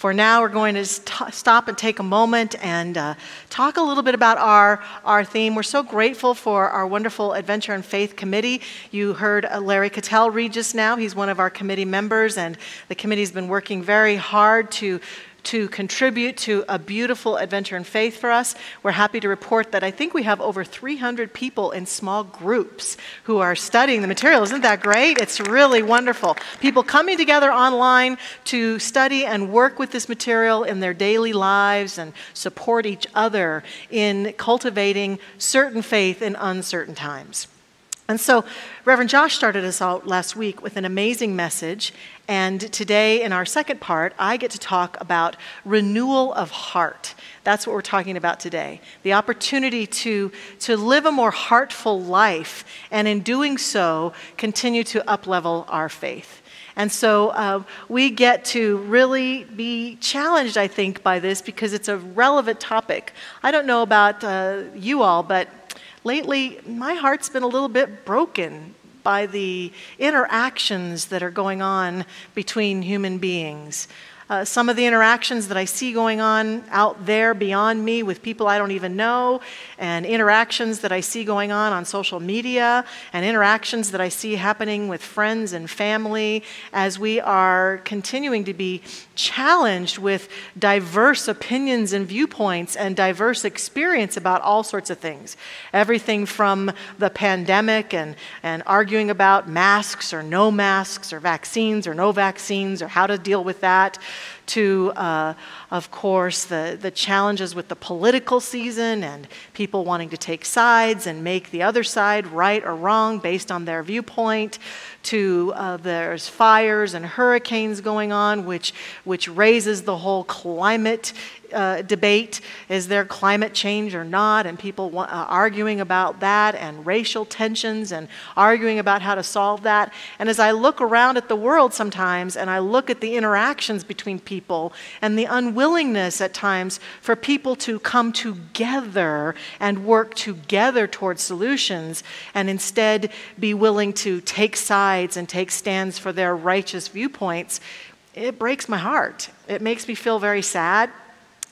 for now, we're going to stop and take a moment and talk a little bit about our theme. We're so grateful for our wonderful Adventure and Faith Committee. You heard Larry Cattell read just now. He's one of our committee members, and the committee's been working very hard to contribute to a beautiful adventure in faith for us. We're happy to report that I think we have over 300 people in small groups who are studying the material. Isn't that great? It's really wonderful. People coming together online to study and work with this material in their daily lives and support each other in cultivating certain faith in uncertain times. And so Reverend Josh started us out last week with an amazing message, and today in our second part, I get to talk about renewal of heart. That's what we're talking about today. The opportunity to live a more heartful life, and in doing so, continue to up-level our faith. And so we get to really be challenged, I think, by this because it's a relevant topic. I don't know about you all, but lately, my heart's been a little bit broken by the interactions that are going on between human beings. Some of the interactions that I see going on out there beyond me with people I don't even know, and interactions that I see going on social media, and interactions that I see happening with friends and family as we are continuing to be challenged with diverse opinions and viewpoints and diverse experience about all sorts of things. Everything from the pandemic and arguing about masks or no masks or vaccines or no vaccines or how to deal with that, to, of course, the challenges with the political season and people wanting to take sides and make the other side right or wrong based on their viewpoint, to there's fires and hurricanes going on, which raises the whole climate debate. Is there climate change or not? And people arguing about that, and racial tensions and arguing about how to solve that. And as I look around at the world sometimes and I look at the interactions between people and the unwillingness at times for people to come together and work together towards solutions and instead be willing to take sides and take stands for their righteous viewpoints, it breaks my heart. It makes me feel very sad.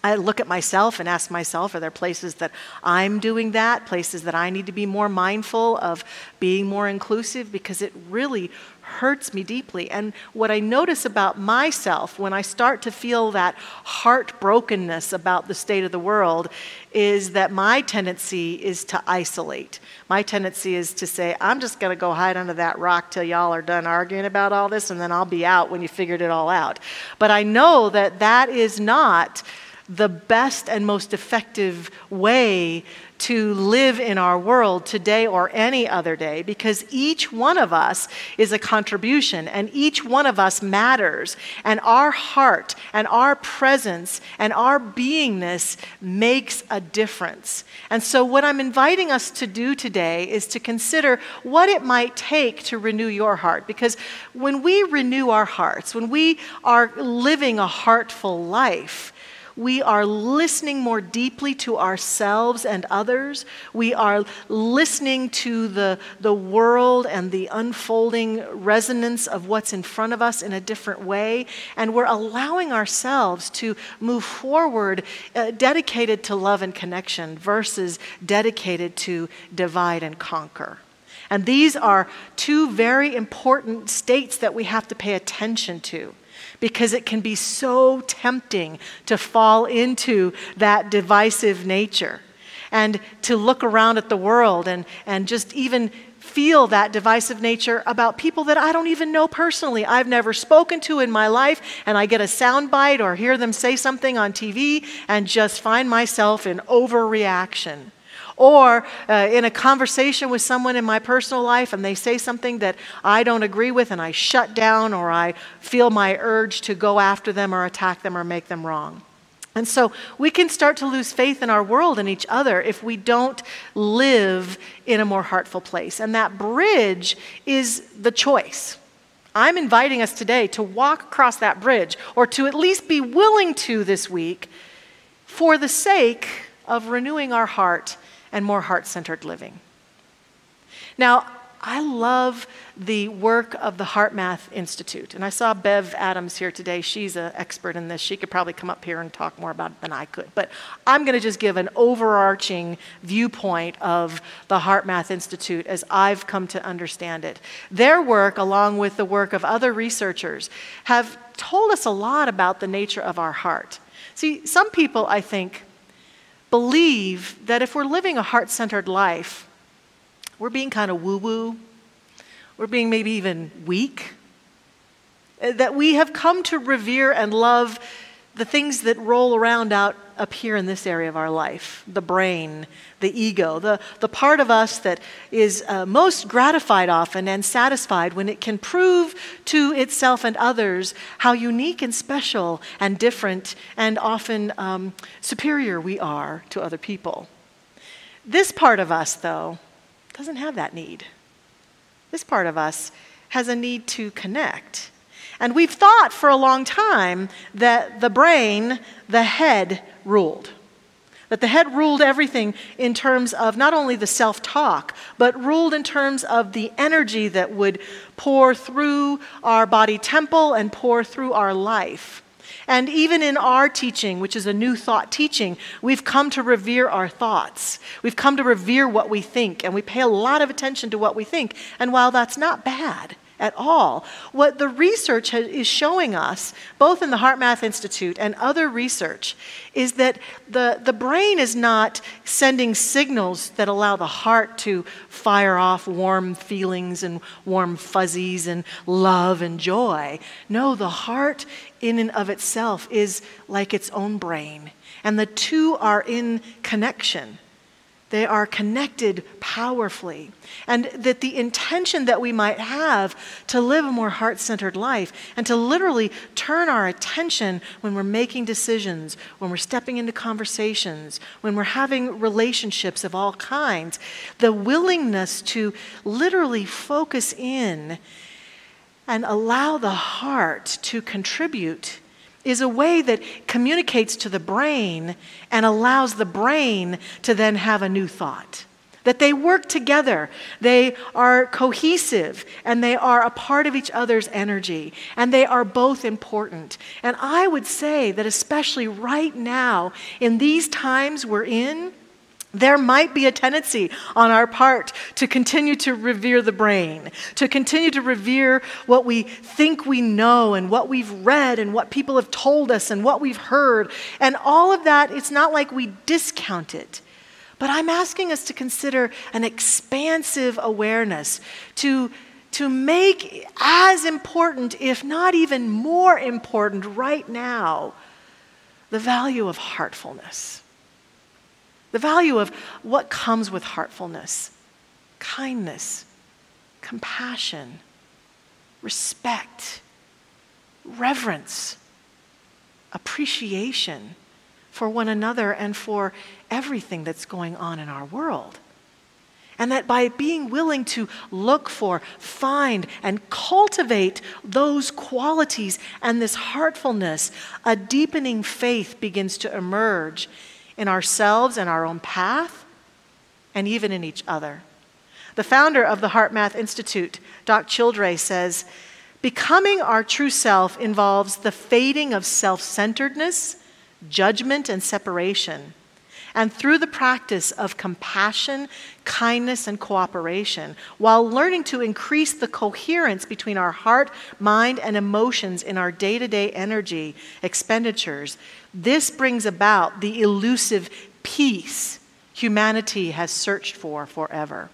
I look at myself and ask myself, are there places that I'm doing that, places that I need to be more mindful of being more inclusive, because it really hurts me deeply. And what I notice about myself when I start to feel that heartbrokenness about the state of the world is that my tendency is to isolate. My tendency is to say, I'm just going to go hide under that rock till y'all are done arguing about all this, and then I'll be out when you figured it all out. But I know that that is not the best and most effective way to live in our world today or any other day, because each one of us is a contribution and each one of us matters, and our heart and our presence and our beingness makes a difference. And so what I'm inviting us to do today is to consider what it might take to renew your heart, because when we renew our hearts, when we are living a heartful life, we are listening more deeply to ourselves and others. We are listening to the world and the unfolding resonance of what's in front of us in a different way. And we're allowing ourselves to move forward dedicated to love and connection versus dedicated to divide and conquer. And these are two very important states that we have to pay attention to, because it can be so tempting to fall into that divisive nature and to look around at the world and just even feel that divisive nature about people that I don't even know personally, I've never spoken to in my life, and I get a soundbite or hear them say something on TV and just find myself in overreaction. Or in a conversation with someone in my personal life and they say something that I don't agree with and I shut down, or I feel my urge to go after them or attack them or make them wrong. And so we can start to lose faith in our world and each other if we don't live in a more heartful place. And that bridge is the choice. I'm inviting us today to walk across that bridge, or to at least be willing to this week, for the sake of renewing our heart and more heart-centered living. Now, I love the work of the Heart Math Institute. And I saw Bev Adams here today. She's an expert in this. She could probably come up here and talk more about it than I could. But I'm going to just give an overarching viewpoint of the Heart Math Institute as I've come to understand it. Their work, along with the work of other researchers, have told us a lot about the nature of our heart. See, some people, I think, believe that if we're living a heart-centered life, we're being kind of woo-woo. We're being maybe even weak. That we have come to revere and love the things that roll around out up here in this area of our life. The brain, the ego, the part of us that is most gratified often and satisfied when it can prove to itself and others how unique and special and different and often superior we are to other people. This part of us, though, doesn't have that need. This part of us has a need to connect. And we've thought for a long time that the brain, the head, ruled. That the head ruled everything in terms of not only the self-talk, but ruled in terms of the energy that would pour through our body temple and pour through our life. And even in our teaching, which is a new thought teaching, we've come to revere our thoughts. We've come to revere what we think, and we pay a lot of attention to what we think. And while that's not bad at all, what the research is showing us, both in the Heart Math Institute and other research, is that the brain is not sending signals that allow the heart to fire off warm feelings and warm fuzzies and love and joy. No, the heart in and of itself is like its own brain, and the two are in connection. They are connected powerfully. And that the intention that we might have to live a more heart-centered life and to literally turn our attention when we're making decisions, when we're stepping into conversations, when we're having relationships of all kinds, the willingness to literally focus in and allow the heart to contribute is a way that communicates to the brain and allows the brain to then have a new thought. That they work together, they are cohesive, and they are a part of each other's energy, and they are both important. And I would say that especially right now, in these times we're in, there might be a tendency on our part to continue to revere the brain, to continue to revere what we think we know and what we've read and what people have told us and what we've heard. And all of that, it's not like we discount it. But I'm asking us to consider an expansive awareness, to make as important, if not even more important right now, the value of heartfulness. The value of what comes with heartfulness: kindness, compassion, respect, reverence, appreciation for one another and for everything that's going on in our world. And that by being willing to look for, find, and cultivate those qualities and this heartfulness, a deepening faith begins to emerge in ourselves and our own path, and even in each other. The founder of the Heart Math Institute, Dr. Childre, says, "Becoming our true self involves the fading of self-centeredness, judgment, and separation. And through the practice of compassion, kindness, and cooperation, while learning to increase the coherence between our heart, mind, and emotions in our day-to-day energy expenditures, this brings about the elusive peace humanity has searched for forever."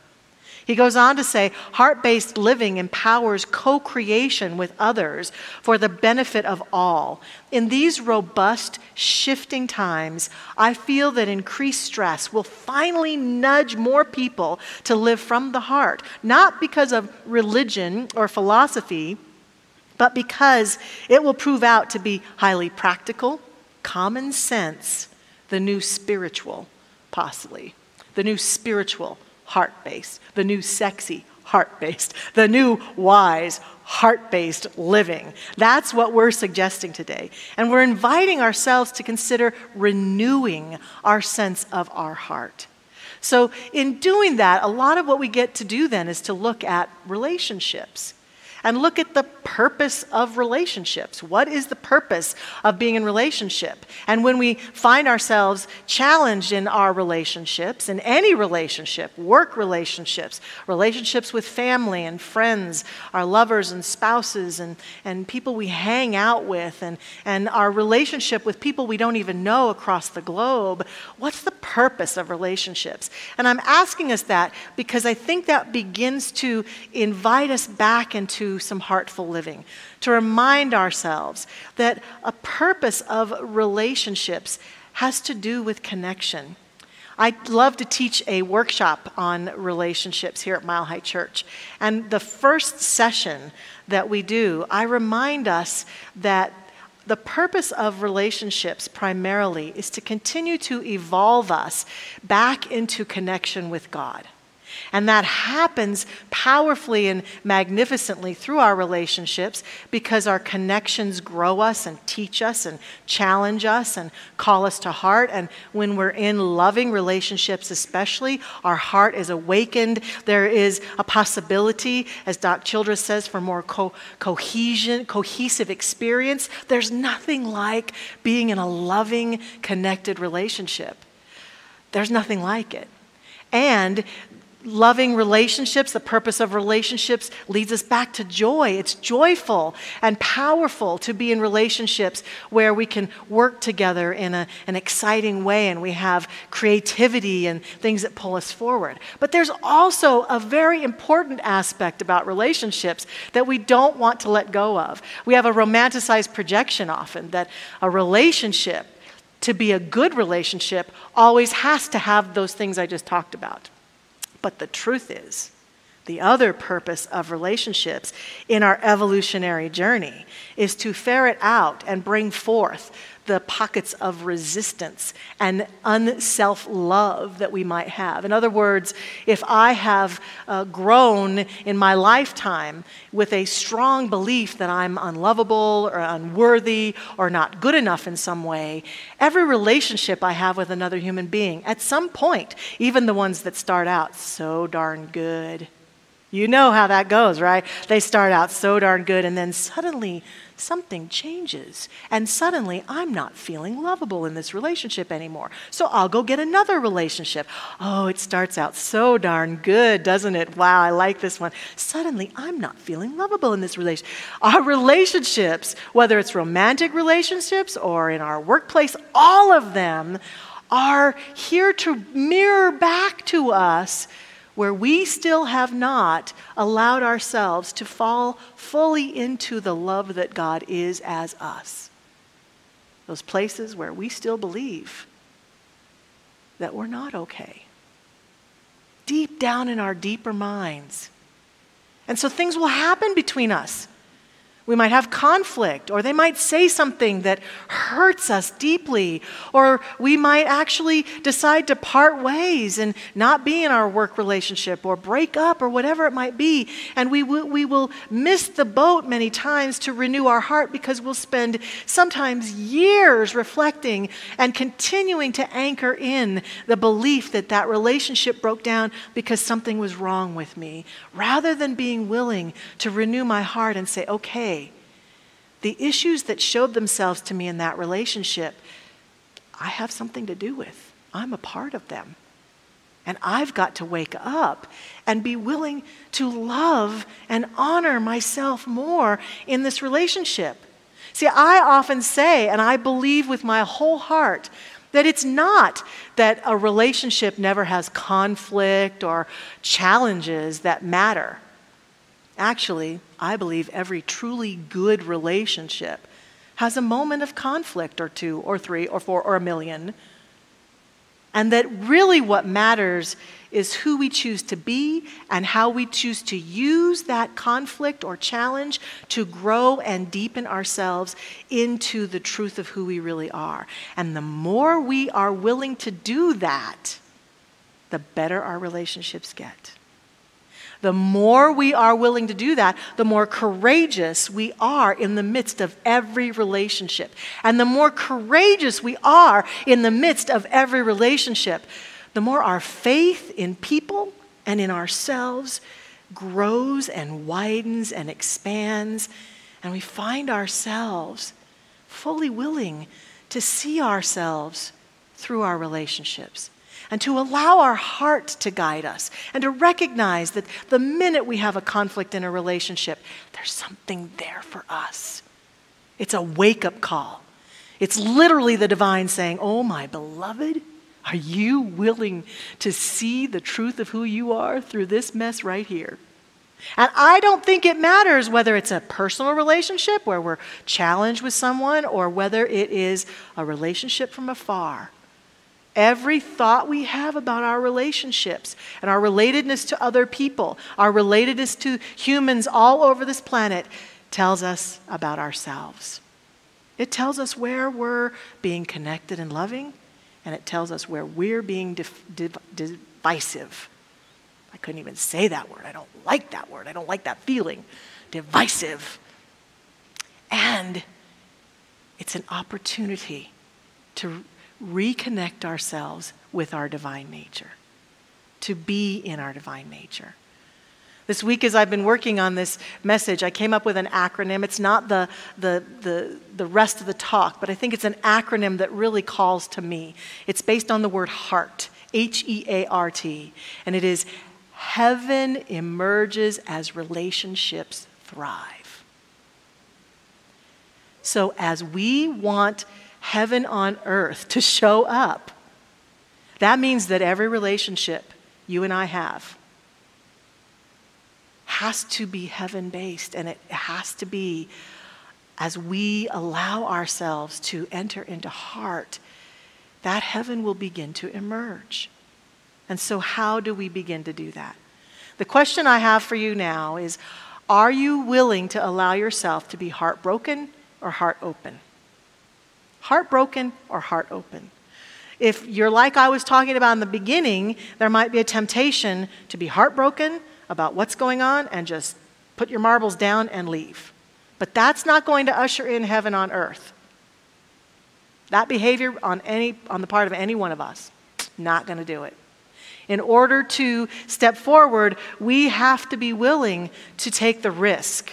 He goes on to say, heart-based living empowers co-creation with others for the benefit of all. In these robust, shifting times, I feel that increased stress will finally nudge more people to live from the heart, not because of religion or philosophy, but because it will prove out to be highly practical, common sense, the new spiritual, possibly, the new spiritual, heart-based, the new sexy, heart-based, the new wise, heart-based living. That's what we're suggesting today. And we're inviting ourselves to consider renewing our sense of our heart. So in doing that, a lot of what we get to do then is to look at relationships and look at the purpose of relationships. What is the purpose of being in relationship? And when we find ourselves challenged in our relationships, in any relationship, work relationships, relationships with family and friends, our lovers and spouses and people we hang out with, and our relationship with people we don't even know across the globe, what's the purpose of relationships? And I'm asking us that because I think that begins to invite us back into some heartful living, to remind ourselves that a purpose of relationships has to do with connection. I love to teach a workshop on relationships here at Mile High Church. And the first session that we do, I remind us that the purpose of relationships primarily is to continue to evolve us back into connection with God. And that happens powerfully and magnificently through our relationships because our connections grow us and teach us and challenge us and call us to heart. And when we're in loving relationships especially, our heart is awakened. There is a possibility, as Doc Childress says, for more cohesive experience. There's nothing like being in a loving, connected relationship. There's nothing like it. And loving relationships, the purpose of relationships leads us back to joy. It's joyful and powerful to be in relationships where we can work together in an exciting way and we have creativity and things that pull us forward. But there's also a very important aspect about relationships that we don't want to let go of. We have a romanticized projection often that a relationship, to be a good relationship, always has to have those things I just talked about. But the truth is, the other purpose of relationships in our evolutionary journey is to ferret out and bring forth the pockets of resistance and unself-love that we might have. In other words, if I have grown in my lifetime with a strong belief that I'm unlovable or unworthy or not good enough in some way, every relationship I have with another human being, at some point, even the ones that start out so darn good, you know how that goes, right? They start out so darn good and then suddenly something changes. And suddenly I'm not feeling lovable in this relationship anymore. So I'll go get another relationship. Oh, it starts out so darn good, doesn't it? Wow, I like this one. Suddenly I'm not feeling lovable in this relationship. Our relationships, whether it's romantic relationships or in our workplace, all of them are here to mirror back to us where we still have not allowed ourselves to fall fully into the love that God is as us. Those places where we still believe that we're not okay. Deep down in our deeper minds. And so things will happen between us. We might have conflict, or they might say something that hurts us deeply, or we might actually decide to part ways and not be in our work relationship or break up or whatever it might be. And we will miss the boat many times to renew our heart because we'll spend sometimes years reflecting and continuing to anchor in the belief that that relationship broke down because something was wrong with me, rather than being willing to renew my heart and say, okay, the issues that showed themselves to me in that relationship, I have something to do with. I'm a part of them. And I've got to wake up and be willing to love and honor myself more in this relationship. See, I often say, and I believe with my whole heart, that it's not that a relationship never has conflict or challenges that matter. Actually, I believe every truly good relationship has a moment of conflict or two or three or four or a million. And that really what matters is who we choose to be and how we choose to use that conflict or challenge to grow and deepen ourselves into the truth of who we really are. And the more we are willing to do that, the better our relationships get. The more we are willing to do that, the more courageous we are in the midst of every relationship. And the more courageous we are in the midst of every relationship, the more our faith in people and in ourselves grows and widens and expands, and we find ourselves fully willing to see ourselves through our relationships and to allow our heart to guide us and to recognize that the minute we have a conflict in a relationship, there's something there for us. It's a wake-up call. It's literally the divine saying, oh, my beloved, are you willing to see the truth of who you are through this mess right here? And I don't think it matters whether it's a personal relationship where we're challenged with someone or whether it is a relationship from afar. Every thought we have about our relationships and our relatedness to other people, our relatedness to humans all over this planet, tells us about ourselves. It tells us where we're being connected and loving, and it tells us where we're being divisive. I couldn't even say that word. I don't like that word. I don't like that feeling. Divisive. And it's an opportunity to reconnect ourselves with our divine nature, to be in our divine nature. This week, as I've been working on this message, I came up with an acronym. It's not the rest of the talk, but I think it's an acronym that really calls to me. It's based on the word heart, H-E-A-R-T, and it is heaven emerges as relationships thrive. So as we want heaven on earth to show up, that means that every relationship you and I have has to be heaven-based, and it has to be as we allow ourselves to enter into heart, that heaven will begin to emerge. And so how do we begin to do that? The question I have for you now is, are you willing to allow yourself to be heartbroken or heart open? Heartbroken or heart open? If you're like I was talking about in the beginning, there might be a temptation to be heartbroken about what's going on and just put your marbles down and leave. But that's not going to usher in heaven on earth. That behavior on the part of any one of us, not going to do it. In order to step forward, we have to be willing to take the risk.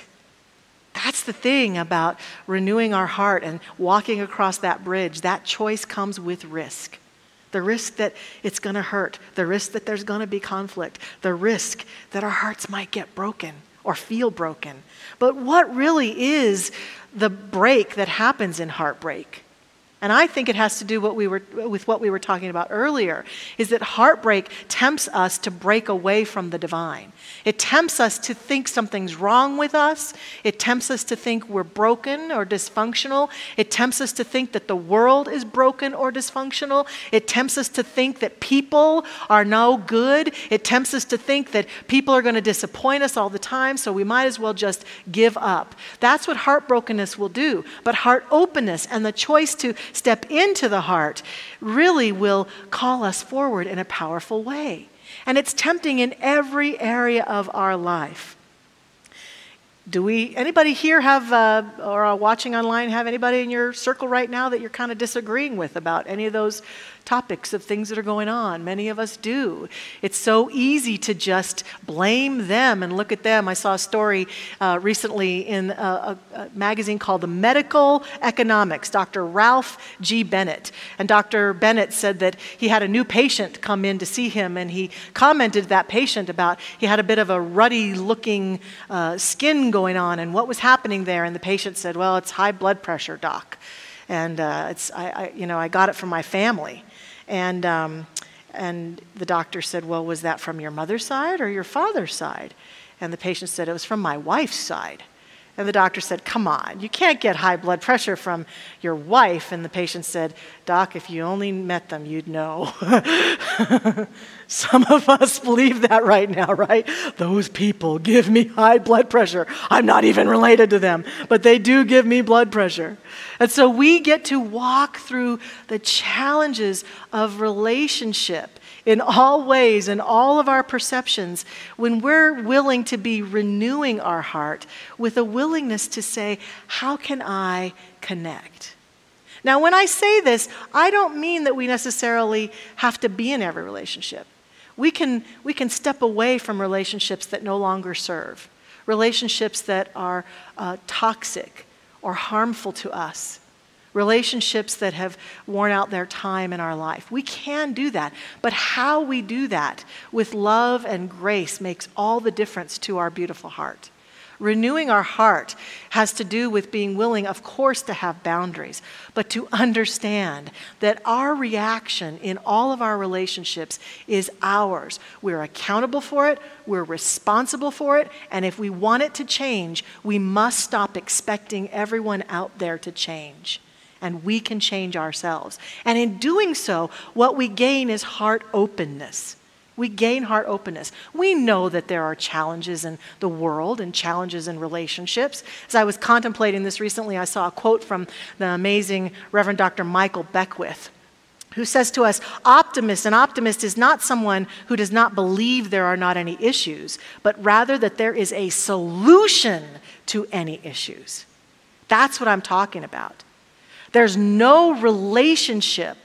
That's the thing about renewing our heart and walking across that bridge. That choice comes with risk. The risk that it's going to hurt. The risk that there's going to be conflict. The risk that our hearts might get broken or feel broken. But what really is the break that happens in heartbreak? And I think it has to do with what we were talking about earlier, is that heartbreak tempts us to break away from the divine. It tempts us to think something's wrong with us. It tempts us to think we're broken or dysfunctional. It tempts us to think that the world is broken or dysfunctional. It tempts us to think that people are no good. It tempts us to think that people are going to disappoint us all the time, so we might as well just give up. That's what heartbrokenness will do. But heart openness and the choice to step into the heart really will call us forward in a powerful way. And it's tempting in every area of our life. Anybody here have, or watching online, have anybody in your circle right now that you're kind of disagreeing with about any of those topics of things that are going on? Many of us do. It's so easy to just blame them and look at them. I saw a story recently in a magazine called The Medical Economics, Dr. Ralph G. Bennett. And Dr. Bennett said that he had a new patient come in to see him, and he commented to that patient about he had a bit of a ruddy-looking skin going on and what was happening there. And the patient said, well, it's high blood pressure, doc. And I got it from my family. And the doctor said, well, was that from your mother's side or your father's side? And the patient said, it was from my wife's side. And the doctor said, come on, you can't get high blood pressure from your wife. And the patient said, doc, if you only met them, you'd know. Some of us believe that right now, right? Those people give me high blood pressure. I'm not even related to them, but they do give me blood pressure. And so we get to walk through the challenges of relationship in all ways, in all of our perceptions, when we're willing to be renewing our heart with a willingness to say, how can I connect? Now, when I say this, I don't mean that we necessarily have to be in every relationship. We can step away from relationships that no longer serve, relationships that are toxic or harmful to us, relationships that have worn out their time in our life. We can do that, but how we do that with love and grace makes all the difference to our beautiful heart. Renewing our heart has to do with being willing, of course, to have boundaries, but to understand that our reaction in all of our relationships is ours. We're accountable for it, we're responsible for it, and if we want it to change, we must stop expecting everyone out there to change. And we can change ourselves. And in doing so, what we gain is heart openness. We gain heart openness. We know that there are challenges in the world and challenges in relationships. As I was contemplating this recently, I saw a quote from the amazing Reverend Dr. Michael Beckwith, who says to us, an optimist is not someone who does not believe there are not any issues, but rather that there is a solution to any issues. That's what I'm talking about. There's no relationship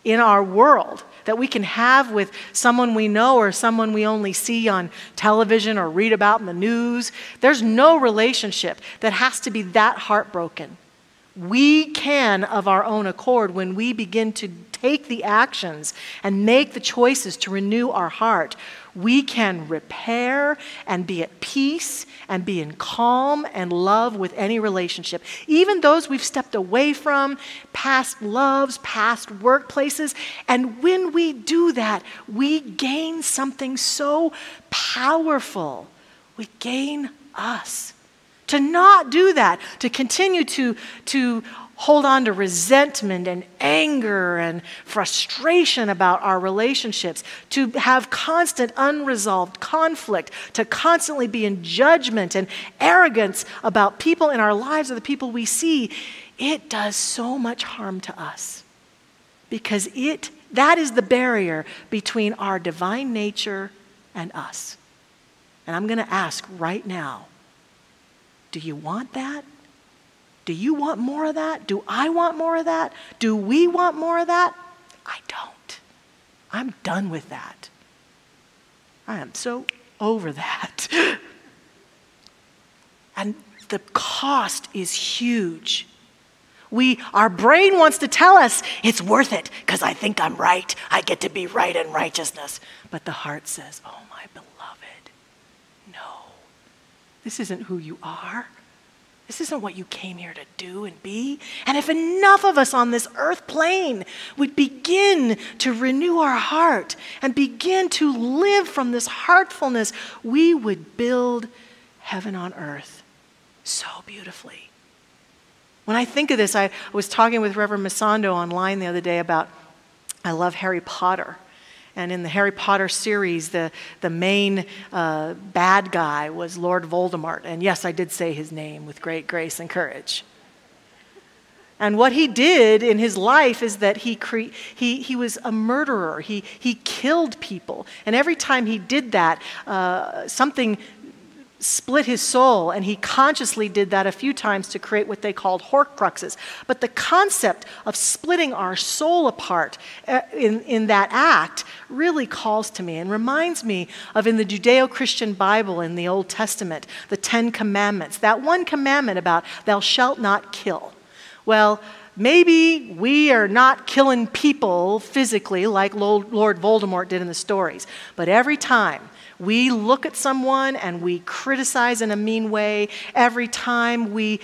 in our world that we can have with someone we know or someone we only see on television or read about in the news. There's no relationship that has to be that heartbroken. We can, of our own accord, when we begin to take the actions and make the choices to renew our heart, we can repair and be at peace and be in calm and love with any relationship, even those we've stepped away from, past loves, past workplaces. And when we do that, we gain something so powerful. We gain us. To not do that, to continue to hold on to resentment and anger and frustration about our relationships, to have constant unresolved conflict, to constantly be in judgment and arrogance about people in our lives or the people we see, it does so much harm to us. Because that is the barrier between our divine nature and us. And I'm going to ask right now, do you want that? Do you want more of that? Do I want more of that? Do we want more of that? I don't. I'm done with that. I am so over that. And the cost is huge. Our brain wants to tell us it's worth it because I think I'm right. I get to be right in righteousness. But the heart says, oh my beloved, no. This isn't who you are. This isn't what you came here to do and be. And if enough of us on this earth plane would begin to renew our heart and begin to live from this heartfulness, we would build heaven on earth so beautifully. When I think of this, I was talking with Reverend Masando online the other day about, I love Harry Potter. And in the Harry Potter series, the main bad guy was Lord Voldemort. And yes, I did say his name with great grace and courage. And what he did in his life is that he was a murderer. He killed people. And every time he did that, something split his soul, and he consciously did that a few times to create what they called Horcruxes. But the concept of splitting our soul apart in that act really calls to me and reminds me of in the Judeo-Christian Bible in the Old Testament, the 10 Commandments, that one commandment about thou shalt not kill. Well, maybe we are not killing people physically like Lord Voldemort did in the stories, but every time we look at someone and we criticize in a mean way, every time we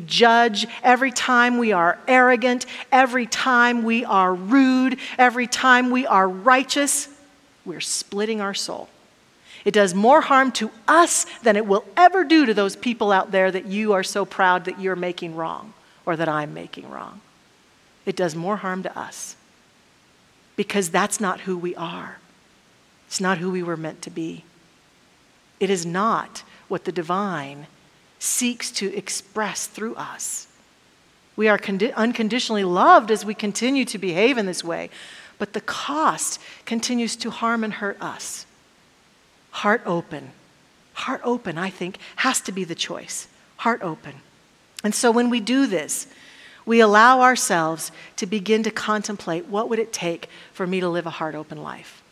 judge, every time we are arrogant, every time we are rude, every time we are righteous, we're splitting our soul. It does more harm to us than it will ever do to those people out there that you are so proud that you're making wrong or that I'm making wrong. It does more harm to us because that's not who we are. It's not who we were meant to be. It is not what the divine seeks to express through us. We are unconditionally loved as we continue to behave in this way, but the cost continues to harm and hurt us. Heart open. Heart open, I think, has to be the choice. Heart open. And so when we do this, We allow ourselves to begin to contemplate, what would it take for me to live a heart-open life?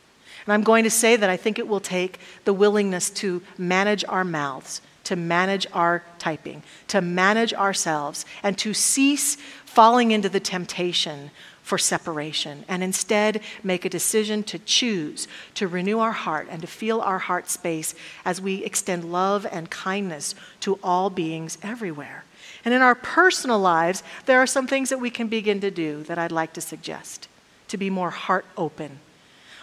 And I'm going to say that I think it will take the willingness to manage our mouths, to manage our typing, to manage ourselves, and to cease falling into the temptation for separation, and instead make a decision to choose to renew our heart and to feel our heart space as we extend love and kindness to all beings everywhere. And in our personal lives, there are some things that we can begin to do that I'd like to suggest to be more heart open.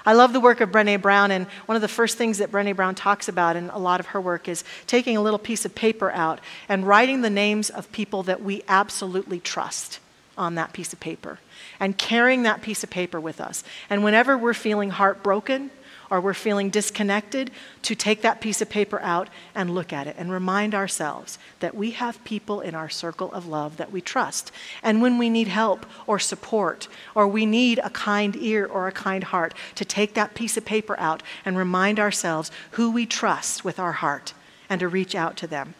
I love the work of Brené Brown, and one of the first things that Brené Brown talks about in a lot of her work is taking a little piece of paper out and writing the names of people that we absolutely trust on that piece of paper, and carrying that piece of paper with us. And whenever we're feeling heartbroken or we're feeling disconnected, to take that piece of paper out and look at it and remind ourselves that we have people in our circle of love that we trust. And when we need help or support, or we need a kind ear or a kind heart, to take that piece of paper out and remind ourselves who we trust with our heart and to reach out to them.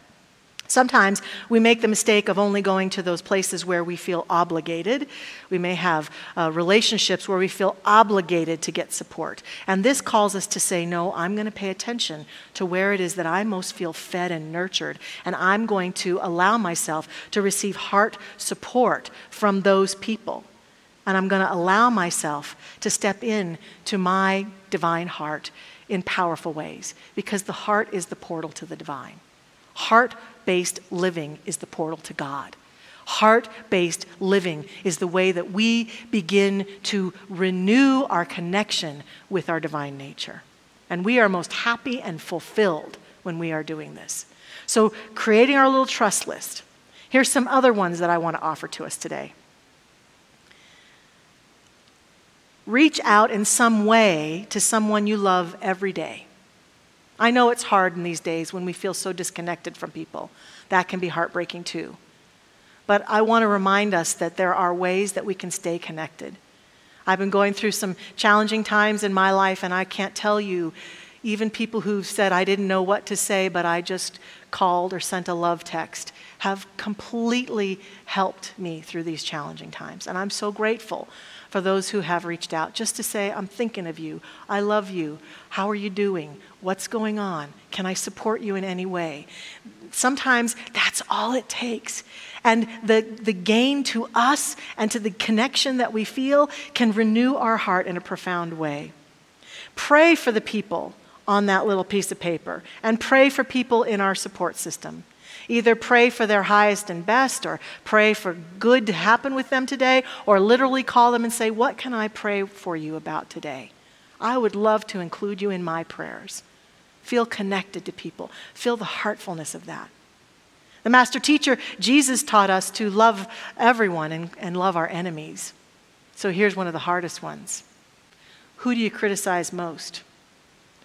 Sometimes we make the mistake of only going to those places where we feel obligated. We may have relationships where we feel obligated to get support. And this calls us to say, no, I'm going to pay attention to where it is that I most feel fed and nurtured. And I'm going to allow myself to receive heart support from those people. And I'm going to allow myself to step in to my divine heart in powerful ways, because the heart is the portal to the divine. Heart-based living is the portal to God. Heart-based living is the way that we begin to renew our connection with our divine nature. And we are most happy and fulfilled when we are doing this. So creating our little trust list. Here's some other ones that I want to offer to us today. Reach out in some way to someone you love every day. I know it's hard in these days when we feel so disconnected from people. That can be heartbreaking too. But I want to remind us that there are ways that we can stay connected. I've been going through some challenging times in my life, and I can't tell you, even people who've said I didn't know what to say, but I just called or sent a love text, have completely helped me through these challenging times. And I'm so grateful for those who have reached out just to say, I'm thinking of you. I love you. How are you doing? What's going on? Can I support you in any way? Sometimes that's all it takes. And the gain to us and to the connection that we feel can renew our heart in a profound way. Pray for the people on that little piece of paper, and pray for people in our support system. Either pray for their highest and best, or pray for good to happen with them today, or literally call them and say, what can I pray for you about today? I would love to include you in my prayers. Feel connected to people. Feel the heartfulness of that. The master teacher, Jesus, taught us to love everyone and love our enemies. So here's one of the hardest ones. Who do you criticize most?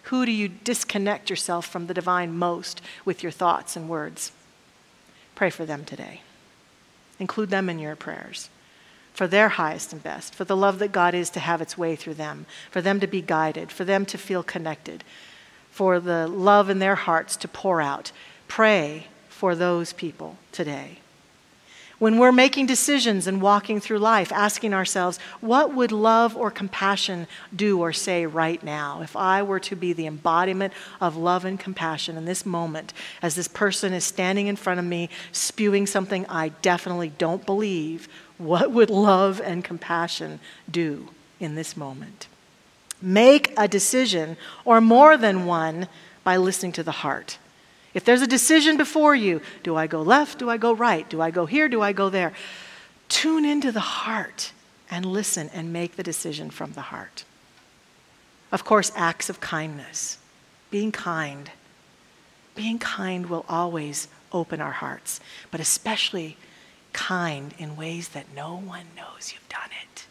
Who do you disconnect yourself from the divine most with your thoughts and words? Pray for them today. Include them in your prayers for their highest and best, for the love that God is to have its way through them, for them to be guided, for them to feel connected, for the love in their hearts to pour out. Pray for those people today. When we're making decisions and walking through life, asking ourselves, what would love or compassion do or say right now if I were to be the embodiment of love and compassion in this moment, as this person is standing in front of me spewing something I definitely don't believe? What would love and compassion do in this moment? Make a decision, or more than one, by listening to the heart. If there's a decision before you, do I go left? Do I go right? Do I go here? Do I go there? Tune into the heart and listen and make the decision from the heart. Of course, acts of kindness. Being kind. Being kind will always open our hearts, but especially kind in ways that no one knows you've done it.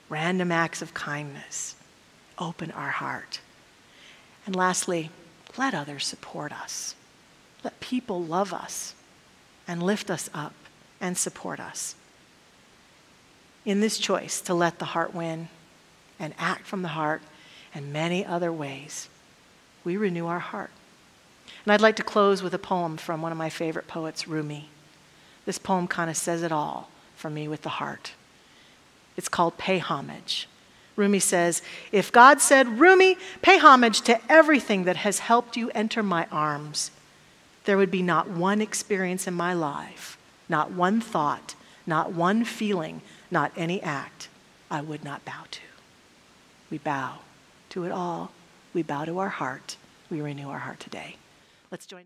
Random acts of kindness open our heart. And lastly, let others support us. Let people love us and lift us up and support us. In this choice to let the heart win and act from the heart and many other ways, we renew our heart. And I'd like to close with a poem from one of my favorite poets, Rumi. This poem kind of says it all for me with the heart. It's called Pay Homage. Rumi says, if God said, Rumi, pay homage to everything that has helped you enter my arms, there would be not one experience in my life, not one thought, not one feeling, not any act I would not bow to. We bow to it all. We bow to our heart. We renew our heart today. Let's join.